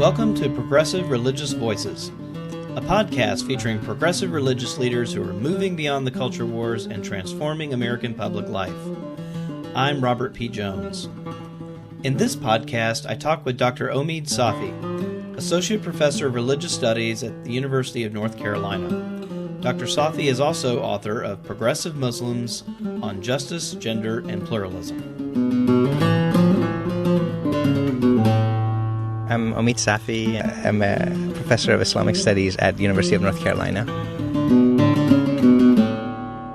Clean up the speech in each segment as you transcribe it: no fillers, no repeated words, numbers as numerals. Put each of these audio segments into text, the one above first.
Welcome to Progressive Religious Voices, a podcast featuring progressive religious leaders who are moving beyond the culture wars and transforming American public life. I'm Robert P. Jones. In this podcast, I talk with Dr. Omid Safi, Associate Professor of Religious Studies at the University of North Carolina. Dr. Safi is also author of Progressive Muslims on Justice, Gender, and Pluralism. I'm Omid Safi. I'm a professor of Islamic Studies at the University of North Carolina.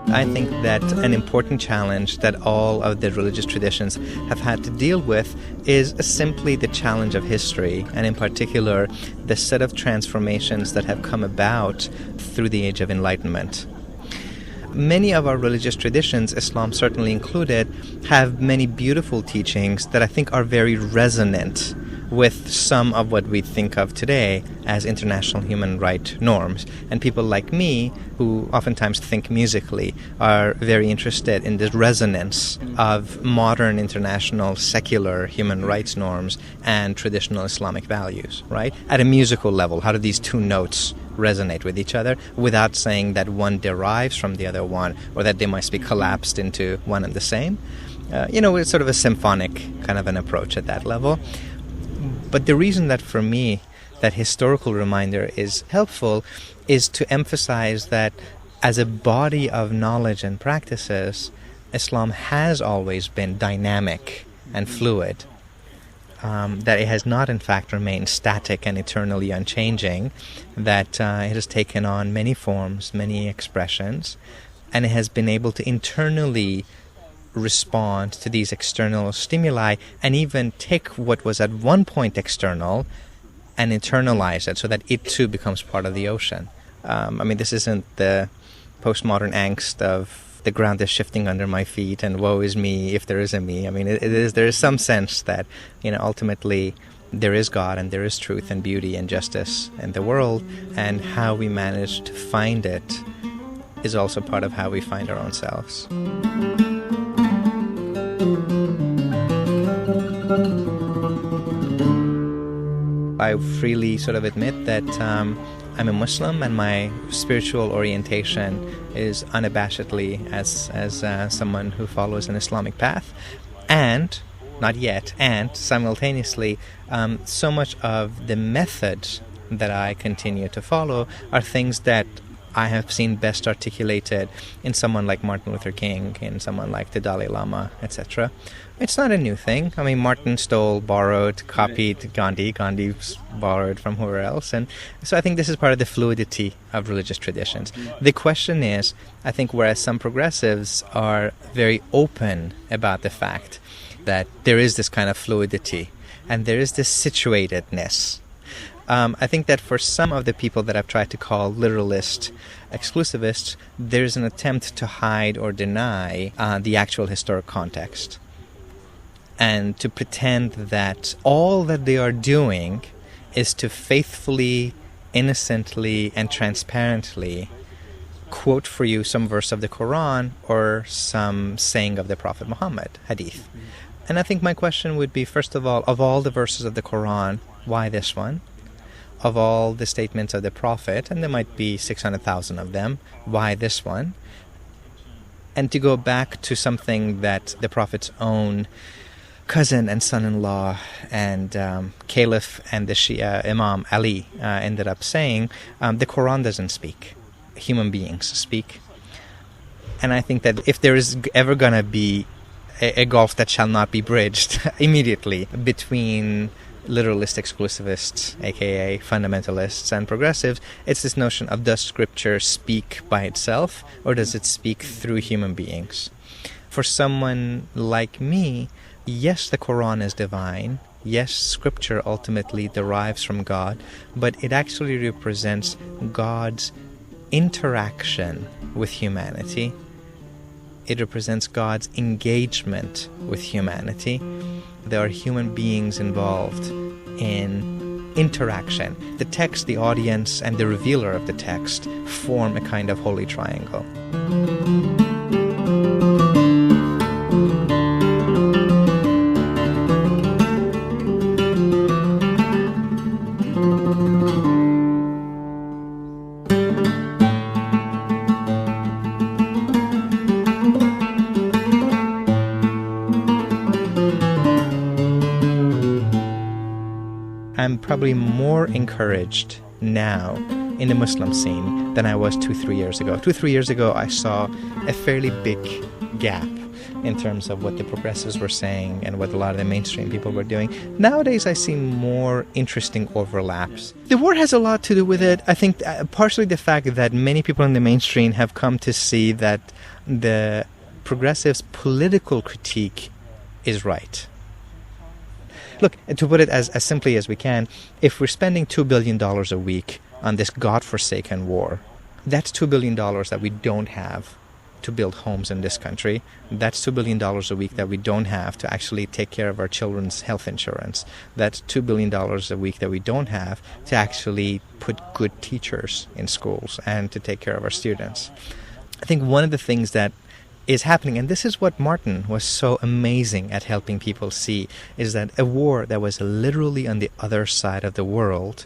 I think that an important challenge that all of the religious traditions have had to deal with is simply the challenge of history, and in particular, the set of transformations that have come about through the Age of Enlightenment. Many of our religious traditions, Islam certainly included, have many beautiful teachings that I think are very resonant with some of what we think of today as international human rights norms. And people like me, who oftentimes think musically, are very interested in this resonance of modern international secular human rights norms and traditional Islamic values, right? At a musical level, how do these two notes resonate with each other without saying that one derives from the other one or that they must be collapsed into one and the same? It's sort of a symphonic kind of an approach at that level. But the reason that for me that historical reminder is helpful is to emphasize that as a body of knowledge and practices, Islam has always been dynamic and fluid. That it has not in fact remained static and eternally unchanging, that it has taken on many forms, many expressions, and it has been able to internally respond to these external stimuli and even take what was at one point external and internalize it so that it too becomes part of the ocean. This isn't the postmodern angst of the ground is shifting under my feet and woe is me if there is a me. There is some sense that, ultimately there is God and there is truth and beauty and justice in the world, and how we manage to find it is also part of how we find our own selves. I freely sort of admit that I'm a Muslim and my spiritual orientation is unabashedly as someone who follows an Islamic path, and simultaneously so much of the methods that I continue to follow are things that I have seen best articulated in someone like Martin Luther King, in someone like the Dalai Lama, etc. It's not a new thing. Martin stole, borrowed, copied Gandhi. Gandhi borrowed from whoever else. And so I think this is part of the fluidity of religious traditions. The question is, I think whereas some progressives are very open about the fact that there is this kind of fluidity and there is this situatedness, I think that for some of the people that I've tried to call literalist exclusivists, there's an attempt to hide or deny the actual historic context, and to pretend that all that they are doing is to faithfully, innocently, and transparently quote for you some verse of the Quran or some saying of the Prophet Muhammad, hadith. And I think my question would be, first of all the verses of the Quran, why this one? Of all the statements of the Prophet, and there might be 600,000 of them, why this one? And to go back to something that the Prophet's own cousin and son-in-law and caliph and the Shia Imam Ali ended up saying, the Quran doesn't speak. Human beings speak. And I think that if there is ever going to be a gulf that shall not be bridged immediately between literalist exclusivists, aka fundamentalists, and progressives, it's this notion of, does scripture speak by itself or does it speak through human beings? For someone like me, yes, the Quran is divine, yes, scripture ultimately derives from God, but it actually represents God's interaction with humanity. It represents God's engagement with humanity. There are human beings involved in interaction. The text, the audience, and the revealer of the text form a kind of holy triangle. probably more encouraged now in the Muslim scene than I was 2-3 years ago. 2-3 years ago, I saw a fairly big gap in terms of what the progressives were saying and what a lot of the mainstream people were doing. Nowadays, I see more interesting overlaps. The war has a lot to do with it. I think partially the fact that many people in the mainstream have come to see that the progressives' political critique is right. Look, to put it as simply as we can, if we're spending $2 billion a week on this godforsaken war, that's $2 billion that we don't have to build homes in this country. That's $2 billion a week that we don't have to actually take care of our children's health insurance. That's $2 billion a week that we don't have to actually put good teachers in schools and to take care of our students. I think one of the things that is happening, and this is what Martin was so amazing at helping people see, is that a war that was literally on the other side of the world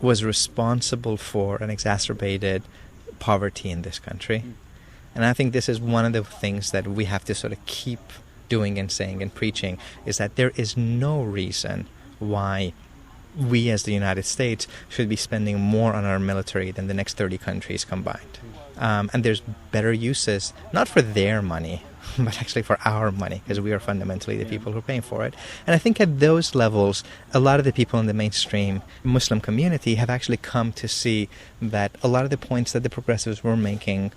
was responsible for an exacerbated poverty in this country. And I think this is one of the things that we have to sort of keep doing and saying and preaching, is that there is no reason why we as the United States should be spending more on our military than the next 30 countries combined. And there's better uses, not for their money, but actually for our money, because we are fundamentally the people who are paying for it. And I think at those levels, a lot of the people in the mainstream Muslim community have actually come to see that a lot of the points that the progressives were making,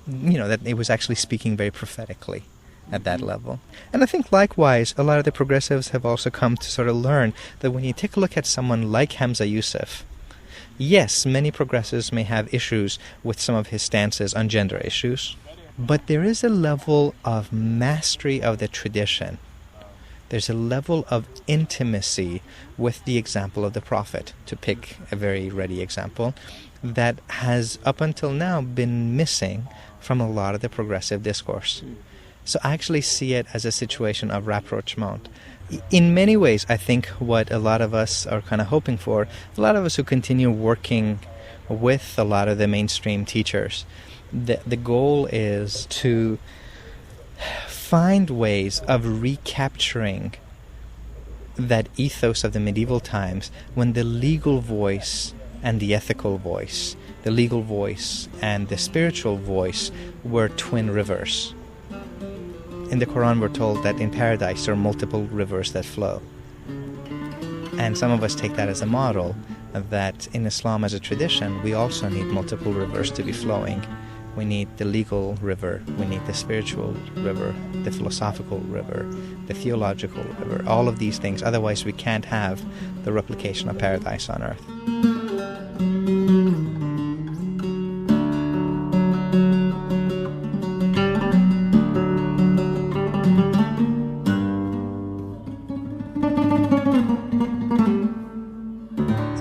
that it was actually speaking very prophetically at that level. And I think likewise, a lot of the progressives have also come to sort of learn that when you take a look at someone like Hamza Yusuf, yes, many progressives may have issues with some of his stances on gender issues, but there is a level of mastery of the tradition. There's a level of intimacy with the example of the Prophet, to pick a very ready example, that has up until now been missing from a lot of the progressive discourse. So I actually see it as a situation of rapprochement. In many ways, I think what a lot of us are kind of hoping for, a lot of us who continue working with a lot of the mainstream teachers, the goal is to find ways of recapturing that ethos of the medieval times, when the legal voice and the ethical voice, the legal voice and the spiritual voice were twin rivers. In the Quran, we're told that in paradise there are multiple rivers that flow. And some of us take that as a model, that in Islam as a tradition, we also need multiple rivers to be flowing. We need the legal river, we need the spiritual river, the philosophical river, the theological river, all of these things. Otherwise, we can't have the replication of paradise on earth.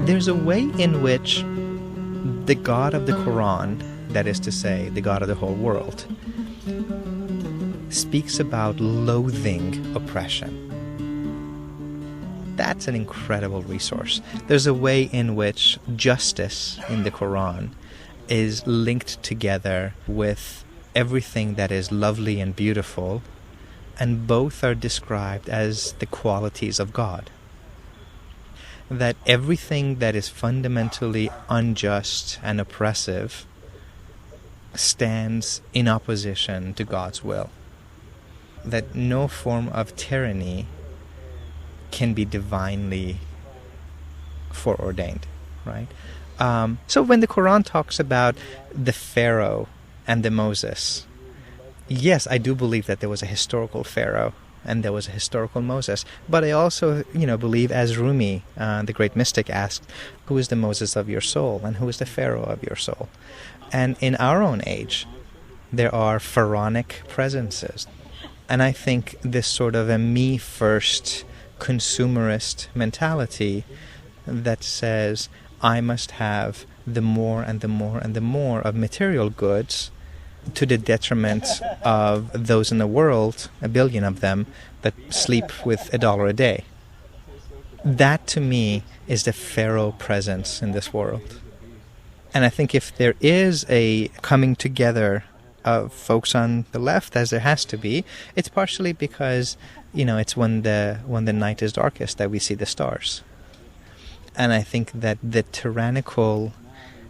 There's a way in which the God of the Quran, that is to say, the God of the whole world, speaks about loathing oppression. That's an incredible resource. There's a way in which justice in the Quran is linked together with everything that is lovely and beautiful, and both are described as the qualities of God. That everything that is fundamentally unjust and oppressive stands in opposition to God's will. That no form of tyranny can be divinely foreordained, right? So when the Quran talks about the Pharaoh and the Moses, yes, I do believe that there was a historical Pharaoh and there was a historical Moses. But I also, believe, as Rumi, the great mystic, asked, who is the Moses of your soul and who is the Pharaoh of your soul? And in our own age, there are pharaonic presences. And I think this sort of a me-first consumerist mentality that says, I must have the more and the more and the more of material goods, to the detriment of those in the world, 1 billion of them, that sleep with $1 a day. That, to me, is the Pharaoh presence in this world. And I think if there is a coming together of folks on the left, as there has to be, it's partially because, it's when the night is darkest that we see the stars. And I think that the tyrannical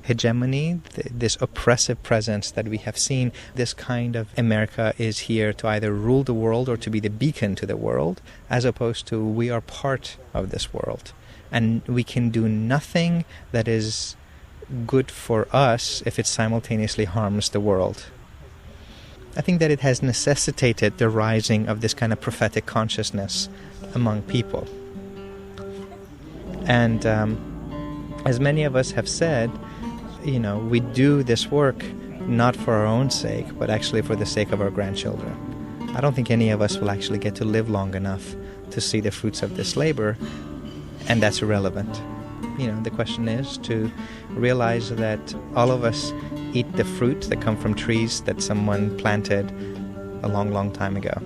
hegemony, this oppressive presence that we have seen, this kind of America is here to either rule the world or to be the beacon to the world, as opposed to we are part of this world. And we can do nothing that is good for us if it simultaneously harms the world. I think that it has necessitated the rising of this kind of prophetic consciousness among people. And as many of us have said, we do this work not for our own sake, but actually for the sake of our grandchildren. I don't think any of us will actually get to live long enough to see the fruits of this labor, and that's irrelevant. The question is to realize that all of us eat the fruit that come from trees that someone planted a long, long time ago.